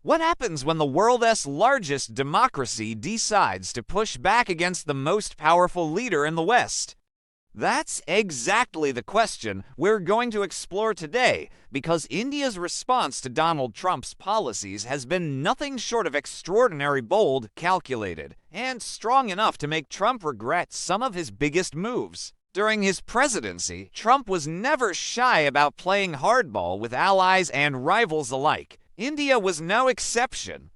What happens when the world's largest democracy decides to push back against the most powerful leader in the West? That's exactly the question we're going to explore today, because India's response to Donald Trump's policies has been nothing short of extraordinary, bold, calculated, and strong enough to make Trump regret some of his biggest moves. During his presidency, Trump was never shy about playing hardball with allies and rivals alike. India was no exception.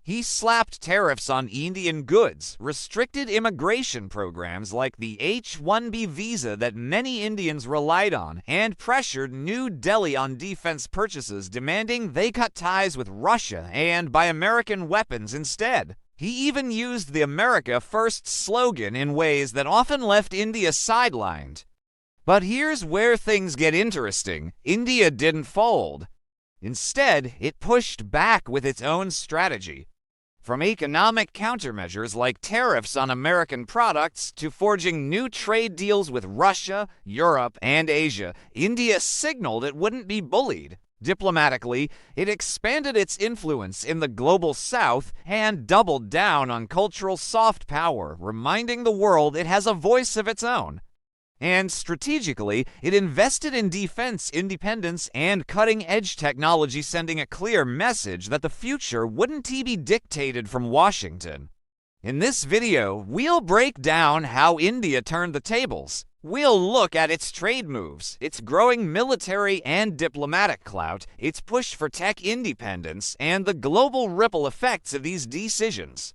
He slapped tariffs on Indian goods, restricted immigration programs like the H-1B visa that many Indians relied on, and pressured New Delhi on defense purchases, demanding they cut ties with Russia and buy American weapons instead. He even used the America First slogan in ways that often left India sidelined. But here's where things get interesting. India didn't fold. Instead, it pushed back with its own strategy. From economic countermeasures like tariffs on American products to forging new trade deals with Russia, Europe, and Asia, India signaled it wouldn't be bullied. Diplomatically, it expanded its influence in the global south and doubled down on cultural soft power, reminding the world it has a voice of its own. And strategically, it invested in defense independence and cutting-edge technology, sending a clear message that the future wouldn't be dictated from Washington. In this video, we'll break down how India turned the tables. We'll look at its trade moves, its growing military and diplomatic clout, its push for tech independence, and the global ripple effects of these decisions.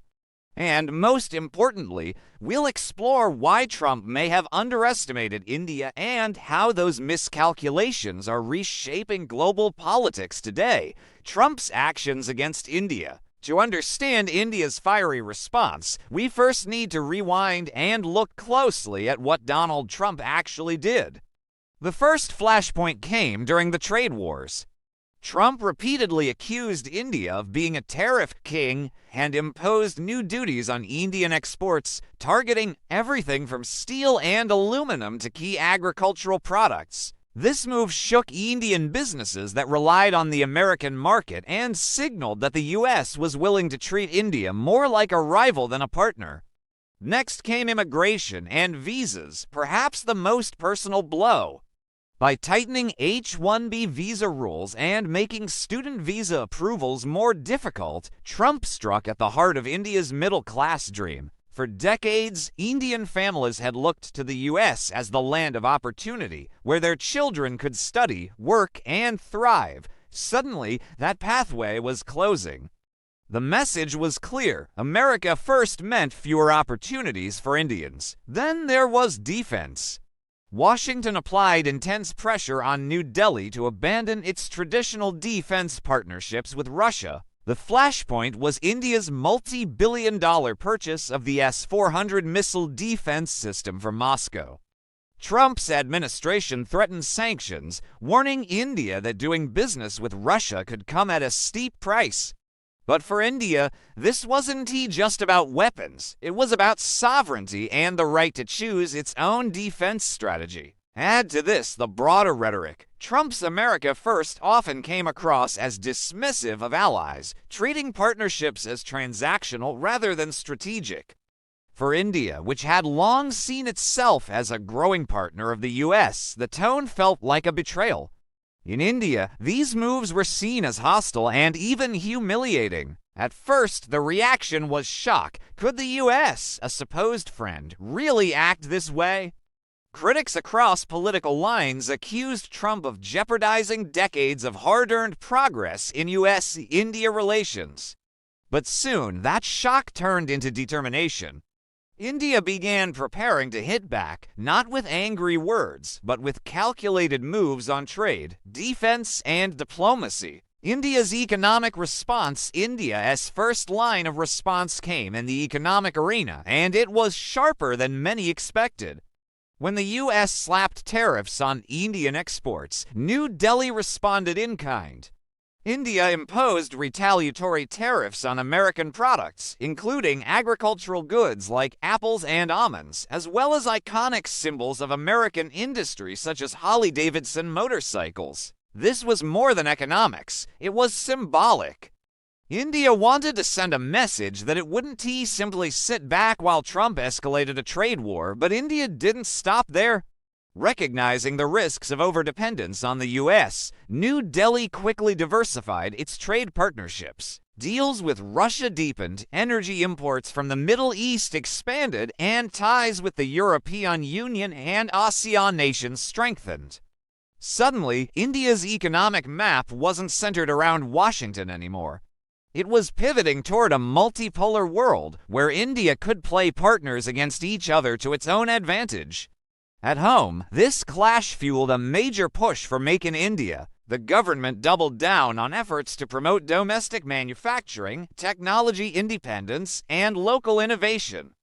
And most importantly, we'll explore why Trump may have underestimated India and how those miscalculations are reshaping global politics today. Trump's actions against India. To understand India's fiery response, we first need to rewind and look closely at what Donald Trump actually did. The first flashpoint came during the trade wars. Trump repeatedly accused India of being a tariff king and imposed new duties on Indian exports, targeting everything from steel and aluminum to key agricultural products. This move shook Indian businesses that relied on the American market and signaled that the U.S. was willing to treat India more like a rival than a partner. Next came immigration and visas, perhaps the most personal blow. By tightening H-1B visa rules and making student visa approvals more difficult, Trump struck at the heart of India's middle-class dream. For decades, Indian families had looked to the U.S. as the land of opportunity, where their children could study, work, and thrive. Suddenly, that pathway was closing. The message was clear. America first meant fewer opportunities for Indians. Then there was defense. Washington applied intense pressure on New Delhi to abandon its traditional defense partnerships with Russia. The flashpoint was India's multi-billion-dollar purchase of the S-400 missile defense system from Moscow. Trump's administration threatened sanctions, warning India that doing business with Russia could come at a steep price. But for India, this wasn't just about weapons. It was about sovereignty and the right to choose its own defense strategy. Add to this the broader rhetoric. Trump's America First often came across as dismissive of allies, treating partnerships as transactional rather than strategic. For India, which had long seen itself as a growing partner of the U.S., the tone felt like a betrayal. In India, these moves were seen as hostile and even humiliating. At first, the reaction was shock. Could the U.S., a supposed friend, really act this way? Critics across political lines accused Trump of jeopardizing decades of hard-earned progress in U.S.-India relations. But soon, that shock turned into determination. India began preparing to hit back, not with angry words, but with calculated moves on trade, defense, and diplomacy. India's economic response. India's first line of response came in the economic arena, and it was sharper than many expected. When the U.S. slapped tariffs on Indian exports, New Delhi responded in kind. India imposed retaliatory tariffs on American products, including agricultural goods like apples and almonds, as well as iconic symbols of American industry such as Harley-Davidson motorcycles. This was more than economics, it was symbolic. India wanted to send a message that it wouldn't simply sit back while Trump escalated a trade war, but India didn't stop there. Recognizing the risks of overdependence on the U.S., New Delhi quickly diversified its trade partnerships. Deals with Russia deepened, energy imports from the Middle East expanded, and ties with the European Union and ASEAN nations strengthened. Suddenly, India's economic map wasn't centered around Washington anymore. It was pivoting toward a multipolar world where India could play partners against each other to its own advantage. At home, this clash fueled a major push for Make in India. The government doubled down on efforts to promote domestic manufacturing, technology independence, and local innovation.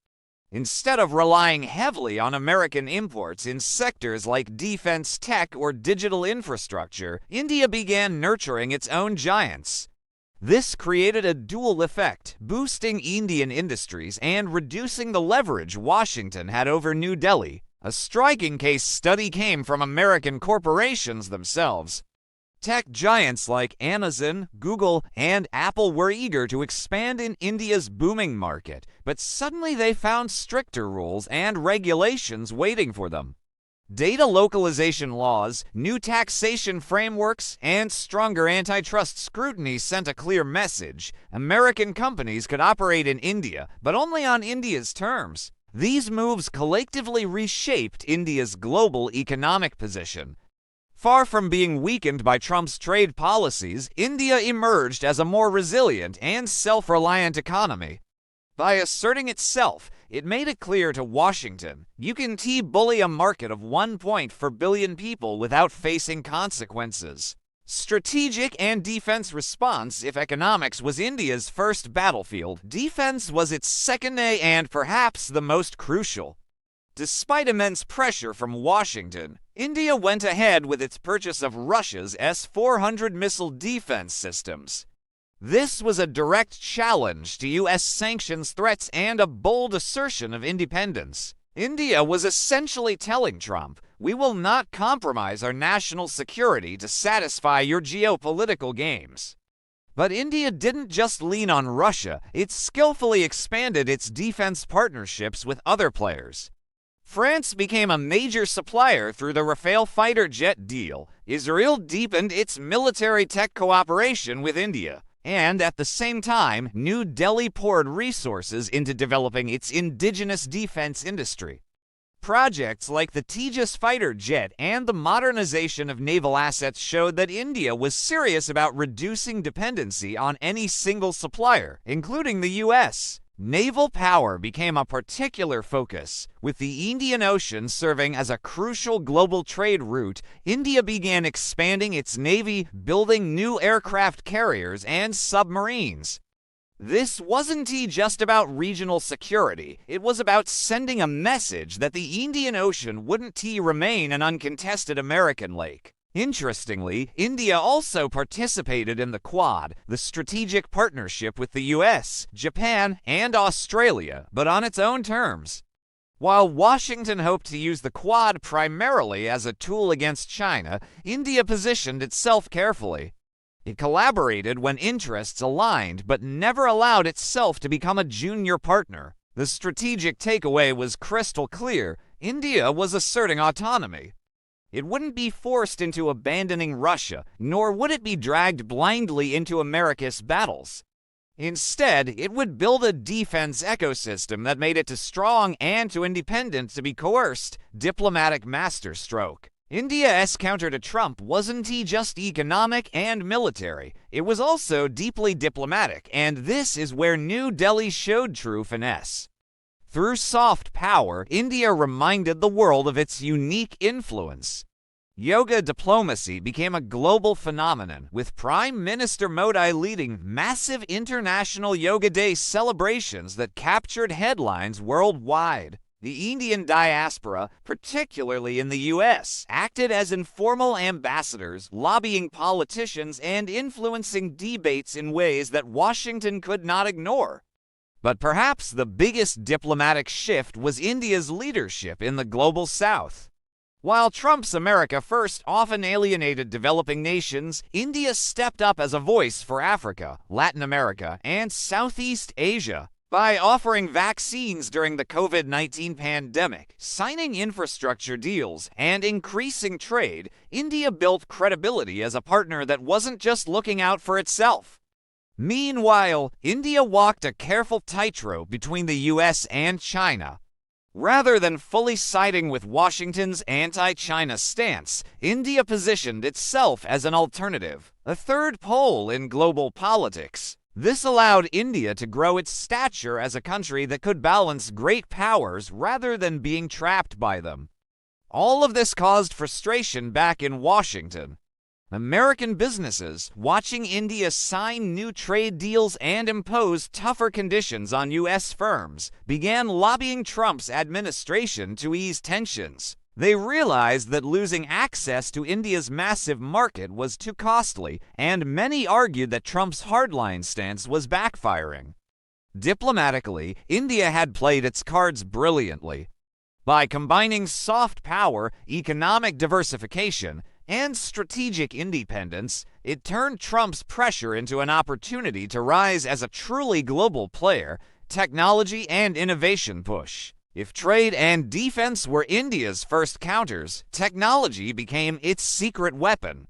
Instead of relying heavily on American imports in sectors like defense tech or digital infrastructure, India began nurturing its own giants. This created a dual effect, boosting Indian industries and reducing the leverage Washington had over New Delhi. A striking case study came from American corporations themselves. Tech giants like Amazon, Google, and Apple were eager to expand in India's booming market, but suddenly they found stricter rules and regulations waiting for them. Data localization laws, new taxation frameworks, and stronger antitrust scrutiny sent a clear message. American companies could operate in India, but only on India's terms. These moves collectively reshaped India's global economic position. Far from being weakened by Trump's trade policies, India emerged as a more resilient and self-reliant economy. By asserting itself, it made it clear to Washington, you can bully a market of 1.4 billion people without facing consequences. Strategic and defense response. If economics was India's first battlefield, defense was its second and perhaps the most crucial. Despite immense pressure from Washington, India went ahead with its purchase of Russia's S-400 missile defense systems. This was a direct challenge to U.S. sanctions threats and a bold assertion of independence. India was essentially telling Trump, we will not compromise our national security to satisfy your geopolitical games. But India didn't just lean on Russia, it skillfully expanded its defense partnerships with other players. France became a major supplier through the Rafale fighter jet deal. Israel deepened its military tech cooperation with India. And at the same time, New Delhi poured resources into developing its indigenous defense industry. Projects like the Tejas fighter jet and the modernization of naval assets showed that India was serious about reducing dependency on any single supplier, including the U.S. Naval power became a particular focus. With the Indian Ocean serving as a crucial global trade route, India began expanding its navy, building new aircraft carriers and submarines. This wasn't just about regional security, it was about sending a message that the Indian Ocean wouldn't remain an uncontested American lake. Interestingly, India also participated in the Quad, the strategic partnership with the US, Japan, and Australia, but on its own terms. While Washington hoped to use the Quad primarily as a tool against China, India positioned itself carefully. It collaborated when interests aligned, but never allowed itself to become a junior partner. The strategic takeaway was crystal clear: India was asserting autonomy. It wouldn't be forced into abandoning Russia, nor would it be dragged blindly into America's battles. Instead, it would build a defense ecosystem that made it too strong and too independent to be coerced. Diplomatic masterstroke. India's counter to Trump wasn't just economic and military, it was also deeply diplomatic, and this is where New Delhi showed true finesse. Through soft power, India reminded the world of its unique influence. Yoga diplomacy became a global phenomenon, with Prime Minister Modi leading massive international Yoga Day celebrations that captured headlines worldwide. The Indian diaspora, particularly in the U.S., acted as informal ambassadors, lobbying politicians and influencing debates in ways that Washington could not ignore. But perhaps the biggest diplomatic shift was India's leadership in the global South. While Trump's America First often alienated developing nations, India stepped up as a voice for Africa, Latin America, and Southeast Asia. By offering vaccines during the COVID-19 pandemic, signing infrastructure deals, and increasing trade, India built credibility as a partner that wasn't just looking out for itself. Meanwhile, India walked a careful tightrope between the US and China. Rather than fully siding with Washington's anti-China stance, India positioned itself as an alternative, a third pole in global politics. This allowed India to grow its stature as a country that could balance great powers rather than being trapped by them. All of this caused frustration back in Washington. American businesses, watching India sign new trade deals and impose tougher conditions on U.S. firms, began lobbying Trump's administration to ease tensions. They realized that losing access to India's massive market was too costly, and many argued that Trump's hardline stance was backfiring. Diplomatically, India had played its cards brilliantly. By combining soft power, economic diversification, and strategic independence, it turned Trump's pressure into an opportunity to rise as a truly global player, technology and innovation push. If trade and defense were India's first counters, technology became its secret weapon.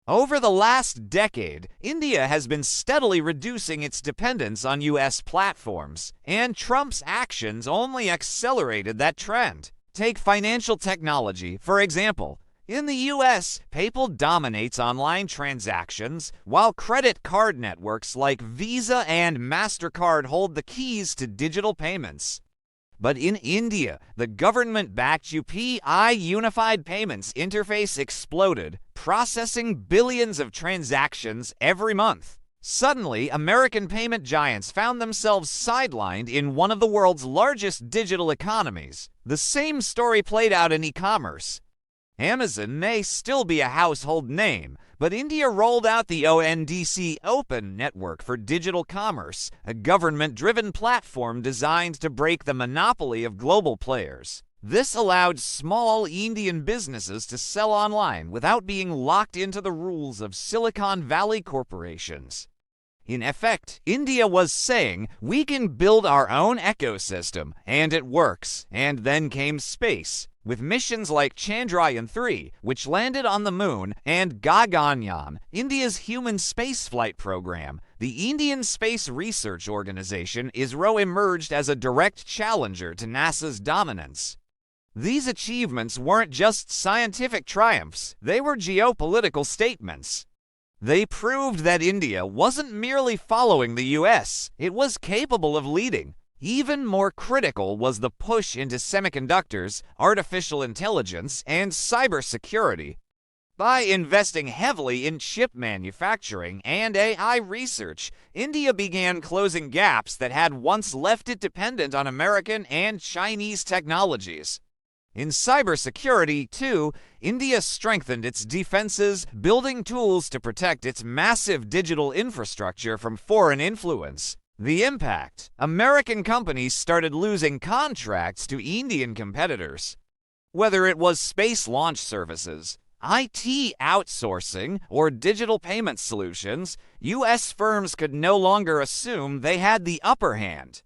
Over the last decade, India has been steadily reducing its dependence on U.S. platforms, and Trump's actions only accelerated that trend. Take financial technology, for example. In the U.S., PayPal dominates online transactions, while credit card networks like Visa and MasterCard hold the keys to digital payments. But in India, the government-backed UPI Unified Payments interface exploded, processing billions of transactions every month. Suddenly, American payment giants found themselves sidelined in one of the world's largest digital economies. The same story played out in e-commerce. Amazon may still be a household name, but India rolled out the ONDC Open Network for Digital Commerce, a government-driven platform designed to break the monopoly of global players. This allowed small Indian businesses to sell online without being locked into the rules of Silicon Valley corporations. In effect, India was saying, we can build our own ecosystem, and it works. And then came space, with missions like Chandrayaan-3, which landed on the moon, and Gaganyaan, India's human spaceflight program. The Indian Space Research Organization, ISRO, emerged as a direct challenger to NASA's dominance. These achievements weren't just scientific triumphs, they were geopolitical statements. They proved that India wasn't merely following the US, it was capable of leading. Even more critical was the push into semiconductors, artificial intelligence, and cybersecurity. By investing heavily in chip manufacturing and AI research, India began closing gaps that had once left it dependent on American and Chinese technologies. In cybersecurity, too, India strengthened its defenses, building tools to protect its massive digital infrastructure from foreign influence. The impact: American companies started losing contracts to Indian competitors. Whether it was space launch services, IT outsourcing, or digital payment solutions, U.S. firms could no longer assume they had the upper hand.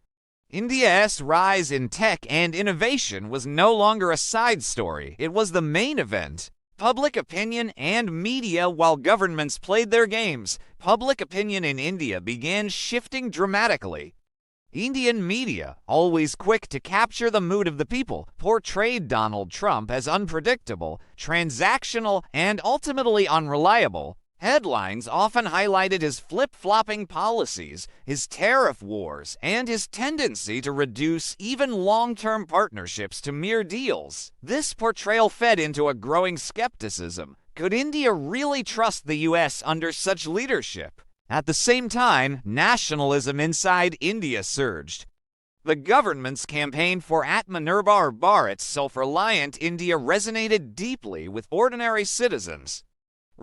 India's rise in tech and innovation was no longer a side story, it was the main event. Public opinion and media, while governments played their games, public opinion in India began shifting dramatically. Indian media, always quick to capture the mood of the people, portrayed Donald Trump as unpredictable, transactional, and ultimately unreliable. Headlines often highlighted his flip-flopping policies, his tariff wars, and his tendency to reduce even long-term partnerships to mere deals. This portrayal fed into a growing skepticism. Could India really trust the U.S. under such leadership? At the same time, nationalism inside India surged. The government's campaign for Atmanirbhar Bharat's self-reliant India resonated deeply with ordinary citizens.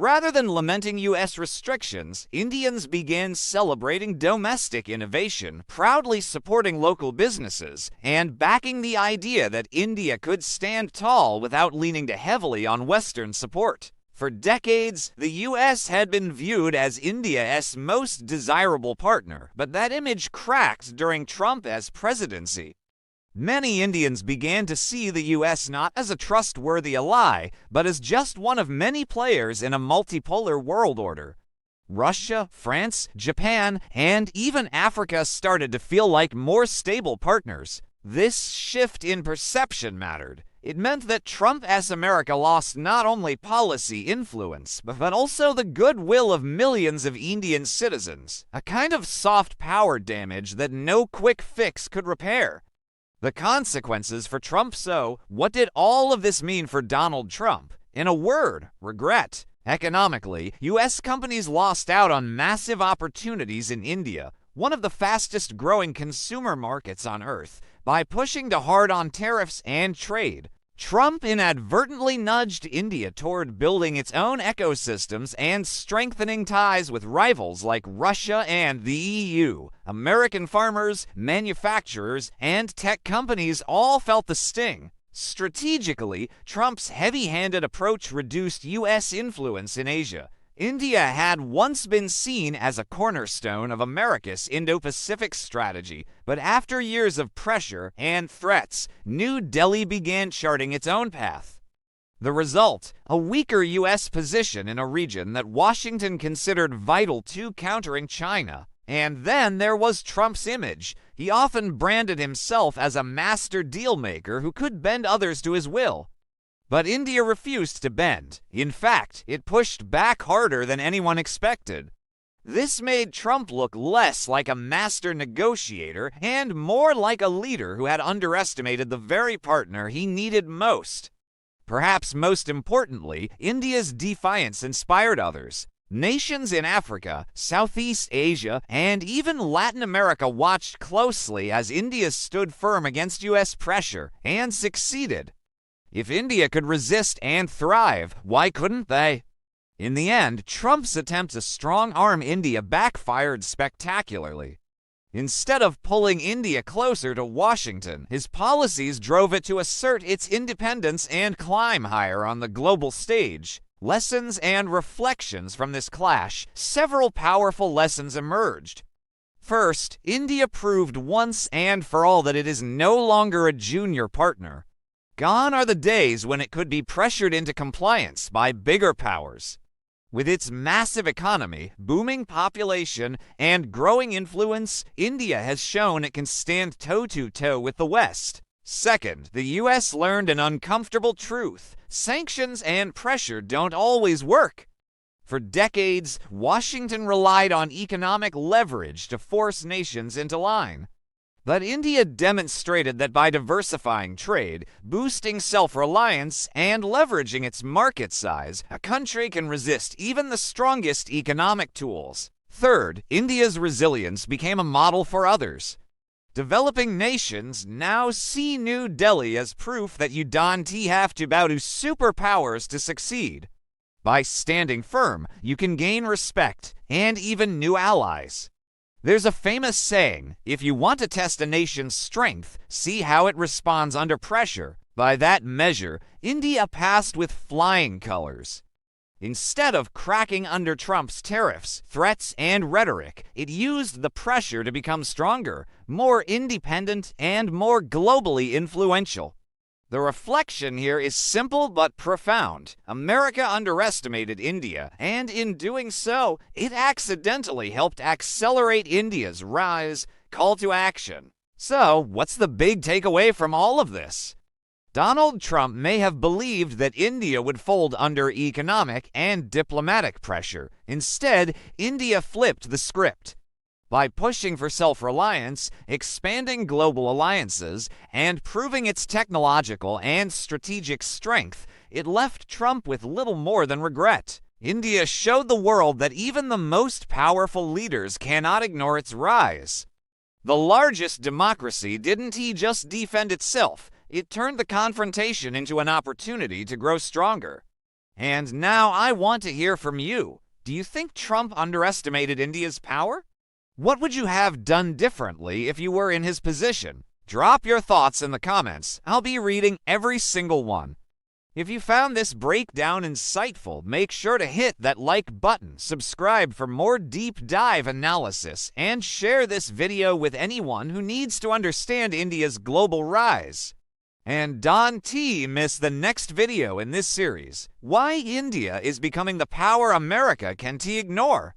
Rather than lamenting US restrictions, Indians began celebrating domestic innovation, proudly supporting local businesses, and backing the idea that India could stand tall without leaning too heavily on Western support. For decades, the US had been viewed as India's most desirable partner, but that image cracked during Trump's presidency. Many Indians began to see the US not as a trustworthy ally, but as just one of many players in a multipolar world order. Russia, France, Japan, and even Africa started to feel like more stable partners. This shift in perception mattered. It meant that Trump's America lost not only policy influence, but also the goodwill of millions of Indian citizens, a kind of soft power damage that no quick fix could repair. The consequences for Trump. So, what did all of this mean for Donald Trump? In a word, regret. Economically, U.S. companies lost out on massive opportunities in India, one of the fastest growing consumer markets on Earth, by pushing too hard on tariffs and trade. Trump inadvertently nudged India toward building its own ecosystems and strengthening ties with rivals like Russia and the EU. American farmers, manufacturers, and tech companies all felt the sting. Strategically, Trump's heavy-handed approach reduced U.S. influence in Asia. India had once been seen as a cornerstone of America's Indo-Pacific strategy, but after years of pressure and threats, New Delhi began charting its own path. The result, a weaker U.S. position in a region that Washington considered vital to countering China. And then there was Trump's image. He often branded himself as a master deal-maker who could bend others to his will. But India refused to bend. In fact, it pushed back harder than anyone expected. This made Trump look less like a master negotiator and more like a leader who had underestimated the very partner he needed most. Perhaps most importantly, India's defiance inspired others. Nations in Africa, Southeast Asia, and even Latin America watched closely as India stood firm against U.S. pressure and succeeded. If India could resist and thrive, why couldn't they? In the end, Trump's attempt to strong-arm India backfired spectacularly. Instead of pulling India closer to Washington, his policies drove it to assert its independence and climb higher on the global stage. Lessons and reflections from this clash. Several powerful lessons emerged. First, India proved once and for all that it is no longer a junior partner. Gone are the days when it could be pressured into compliance by bigger powers. With its massive economy, booming population, and growing influence, India has shown it can stand toe-to-toe with the West. Second, the U.S. learned an uncomfortable truth. Sanctions and pressure don't always work. For decades, Washington relied on economic leverage to force nations into line. But India demonstrated that by diversifying trade, boosting self-reliance, and leveraging its market size, a country can resist even the strongest economic tools. Third, India's resilience became a model for others. Developing nations now see New Delhi as proof that you don't have to bow to superpowers to succeed. By standing firm, you can gain respect and even new allies. There's a famous saying, if you want to test a nation's strength, see how it responds under pressure. By that measure, India passed with flying colors. Instead of cracking under Trump's tariffs, threats, and rhetoric, it used the pressure to become stronger, more independent, and more globally influential. The reflection here is simple but profound. America underestimated India, and in doing so, it accidentally helped accelerate India's rise. Call to action. So, what's the big takeaway from all of this? Donald Trump may have believed that India would fold under economic and diplomatic pressure. Instead, India flipped the script. By pushing for self-reliance, expanding global alliances, and proving its technological and strategic strength, it left Trump with little more than regret. India showed the world that even the most powerful leaders cannot ignore its rise. The largest democracy didn't just defend itself, it turned the confrontation into an opportunity to grow stronger. And now I want to hear from you. Do you think Trump underestimated India's power? What would you have done differently if you were in his position? Drop your thoughts in the comments. I'll be reading every single one. If you found this breakdown insightful, make sure to hit that like button, subscribe for more deep dive analysis, and share this video with anyone who needs to understand India's global rise. And don't miss the next video in this series, Why India is Becoming the Power America Can't Ignore.